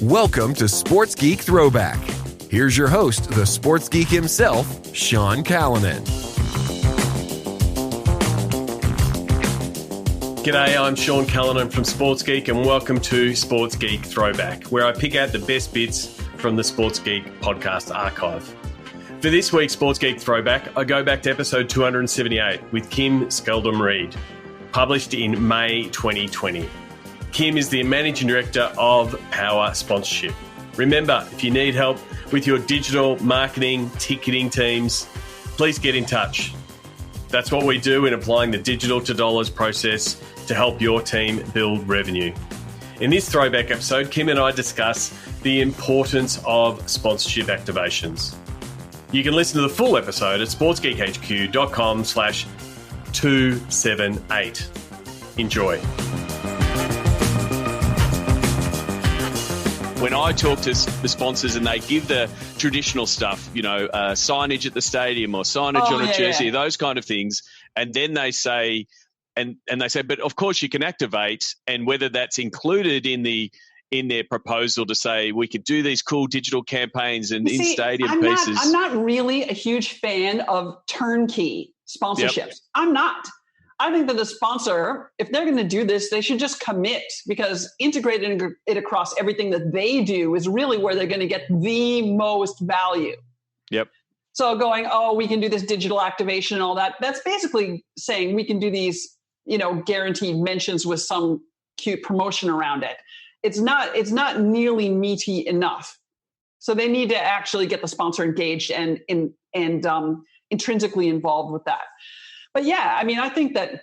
Welcome to Sports Geek Throwback. Here's your host, the sports geek himself, Sean Callanan. G'day, I'm Sean Callanan from Sports Geek, and welcome to Sports Geek Throwback, where I pick out the best bits from the Sports Geek podcast archive. For this week's Sports Geek Throwback, I go back to episode 278 with Kim Skildum-Reid, published in May 2020. Kim is the Managing Director of Power Sponsorship. Remember, if you need help with your digital marketing, ticketing teams, please get in touch. That's what we do in applying the digital to dollars process to help your team build revenue. In this throwback episode, Kim and I discuss the importance of sponsorship activations. You can listen to the full episode at sportsgeekhq.com/278. Enjoy. When I talk to the sponsors and they give the traditional stuff, signage at the stadium or signage on a jersey, those kind of things, and then they say, and they say, but of course you can activate, and whether that's included in their proposal to say we could do these cool digital campaigns and in-stadium pieces. I'm not really a huge fan of turnkey sponsorships. Yep. I'm not. I think that the sponsor, if they're going to do this, they should just commit, because integrating it across everything that they do is really where they're going to get the most value. Yep. So going, we can do this digital activation and all that. That's basically saying we can do these, guaranteed mentions with some cute promotion around it. It's not nearly meaty enough. So they need to actually get the sponsor engaged and intrinsically involved with that. But yeah, I mean, I think that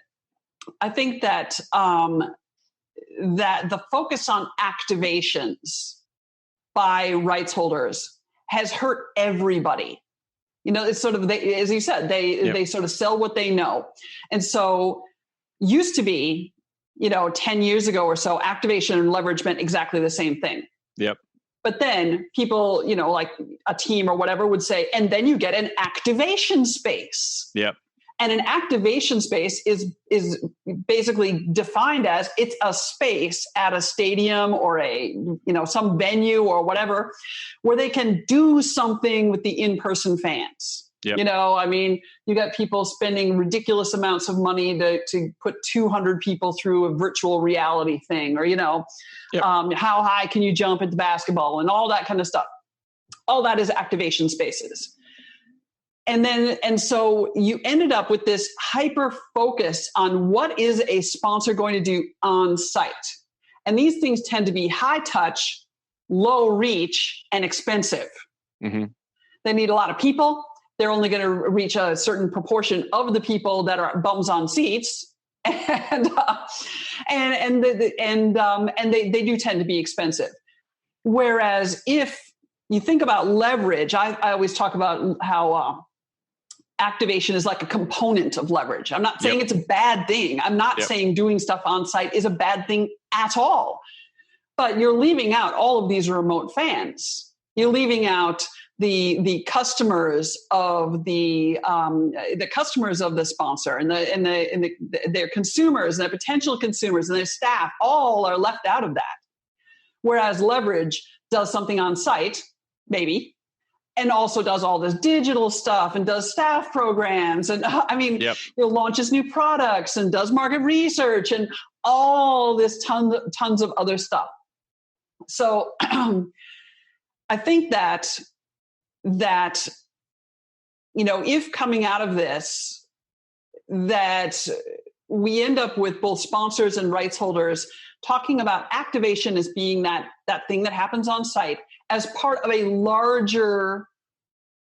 the focus on activations by rights holders has hurt everybody. It's sort of, as you said, they sort of sell what they know. And so used to be, 10 years ago or so, activation and leverage meant exactly the same thing. Yep. But then people, like a team or whatever would say, and then you get an activation space. Yep. And an activation space is basically defined as it's a space at a stadium or some venue or whatever where they can do something with the in-person fans. Yep. You got people spending ridiculous amounts of money to put 200 people through a virtual reality thing, or, how high can you jump at the basketball and all that kind of stuff. All that is activation spaces. And so you ended up with this hyper focus on what is a sponsor going to do on site. And these things tend to be high touch, low reach, and expensive. Mm-hmm. They need a lot of people. They're only going to reach a certain proportion of the people that are bums on seats. And they do tend to be expensive. Whereas if you think about leverage, I always talk about how activation is like a component of leverage. I'm not saying it's a bad thing. I'm not saying doing stuff on site is a bad thing at all. But you're leaving out all of these remote fans. You're leaving out the customers of the customers of the sponsor and their consumers and their potential consumers and their staff. All are left out of that. Whereas leverage does something on site, maybe, and also does all this digital stuff and does staff programs. And it launches new products and does market research and all this tons of other stuff. So I think that if coming out of this, that we end up with both sponsors and rights holders talking about activation as being that thing that happens on site as part of a larger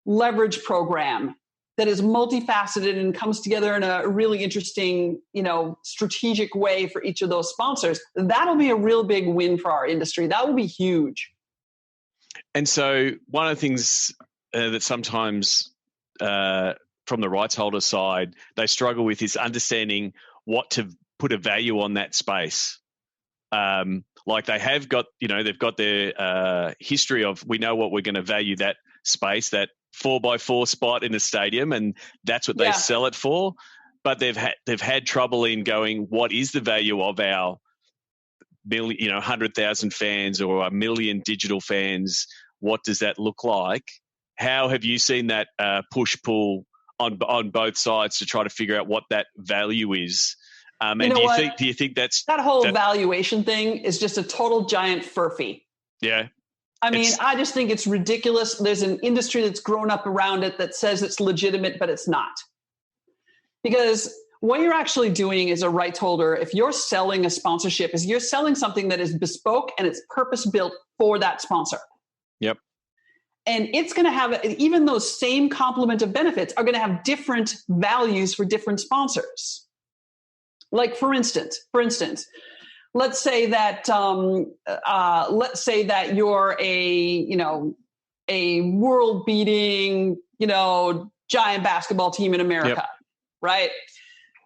leverage program that is multifaceted and comes together in a really interesting, strategic way for each of those sponsors, that'll be a real big win for our industry. That will be huge. And so one of the things that sometimes from the rights holder side, they struggle with is understanding what to put a value on that space. Like they have got, they've got their history of, we know what we're going to value that space, that 4x4 spot in a stadium, and that's what they sell it for. But they've had trouble in going, what is the value of our million, 100,000 fans or 1 million digital fans, what does that look like? How have you seen that push-pull on both sides to try to figure out what that value is? And do you think that's... That whole valuation thing is just a total giant furphy. Yeah. I just think it's ridiculous. There's an industry that's grown up around it that says it's legitimate, but it's not. Because what you're actually doing as a rights holder, if you're selling a sponsorship, is you're selling something that is bespoke and it's purpose-built for that sponsor. Yep. And it's going to have, even those same complement of benefits are going to have different values for different sponsors. Like for instance, let's say that you're a world-beating, giant basketball team in America, yep. right?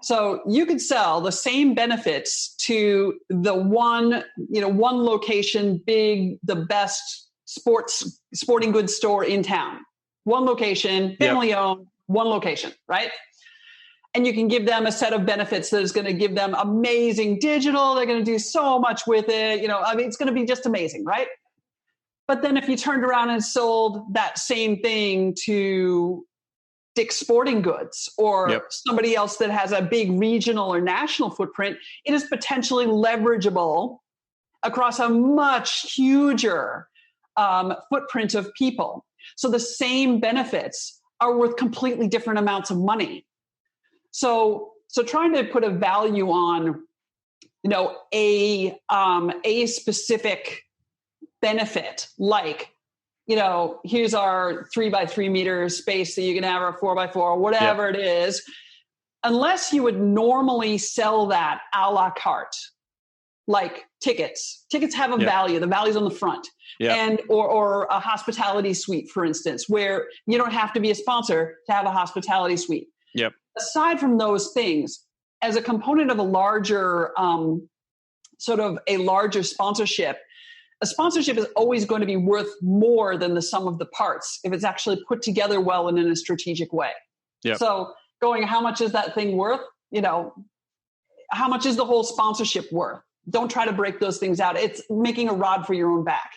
So you could sell the same benefits to the one location, the best sporting goods store in town. One location, family owned, one location, right? And you can give them a set of benefits that is going to give them amazing digital. They're going to do so much with it. It's going to be just amazing, right? But then if you turned around and sold that same thing to Dick's Sporting Goods or somebody else that has a big regional or national footprint, it is potentially leverageable across a much huger footprint of people. So the same benefits are worth completely different amounts of money. So trying to put a value on, a specific benefit, like, here's our 3x3 meter space that you can have, or 4x4, whatever it is, unless you would normally sell that a la carte, like tickets. Tickets have a value. The value's on the front. And or a hospitality suite, for instance, where you don't have to be a sponsor to have a hospitality suite. Yep. Aside from those things, as a component of a larger sponsorship, a sponsorship is always going to be worth more than the sum of the parts if it's actually put together well and in a strategic way. Yep. So how much is that thing worth? How much is the whole sponsorship worth? Don't try to break those things out. It's making a rod for your own back.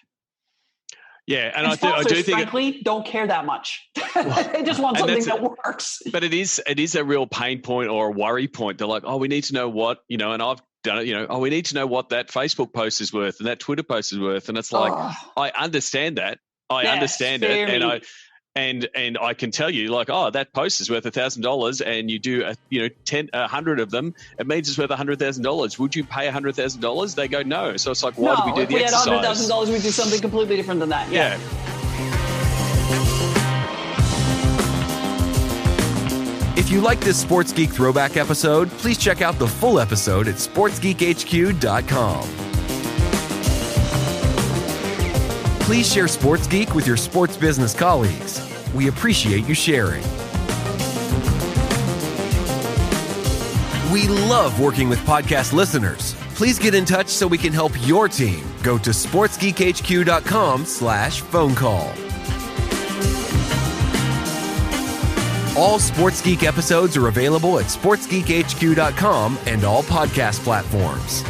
Yeah, and I do think, frankly, it, don't care that much. They just want something that works. But it is a real pain point or a worry point. They're like, we need to know what, and I've done it, we need to know what that Facebook post is worth and that Twitter post is worth. And it's like, I understand that. I understand it. And I can tell you, like, that post is worth $1,000 and you do 100 of them, it means it's worth $100,000. Would you pay $100,000? They go, no. So it's like, why do we do the exercise? If we had $100,000, we'd do something completely different than that. Yeah. If you like this Sports Geek Throwback episode, please check out the full episode at sportsgeekhq.com. Please share Sports Geek with your sports business colleagues. We appreciate you sharing. We love working with podcast listeners. Please get in touch so we can help your team. Go to sportsgeekhq.com/phone call. All Sports Geek episodes are available at sportsgeekhq.com and all podcast platforms.